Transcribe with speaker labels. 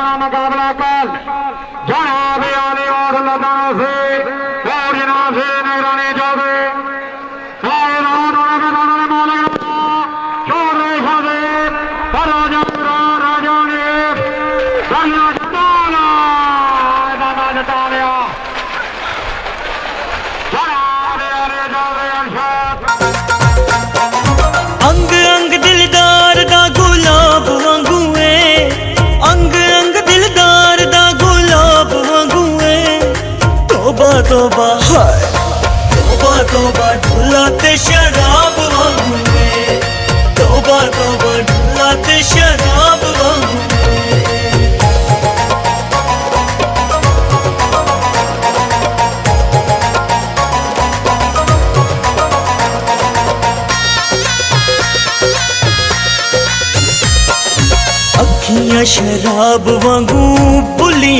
Speaker 1: का मुकाबला कल जनाब आली और लदानों से और जनाब से निगरानी चौधरी
Speaker 2: अंग अंग दिलदार दा गुलाब वांगू है, अंग अंग दिलदार दा गुलाब वांगू है। तौबा तौबा हाय तौबा तौबा ढुला ते शराब वांगू है, तौबा तौबा ढुला ते शराब वांगू है। अखियां शराब वांगू बुली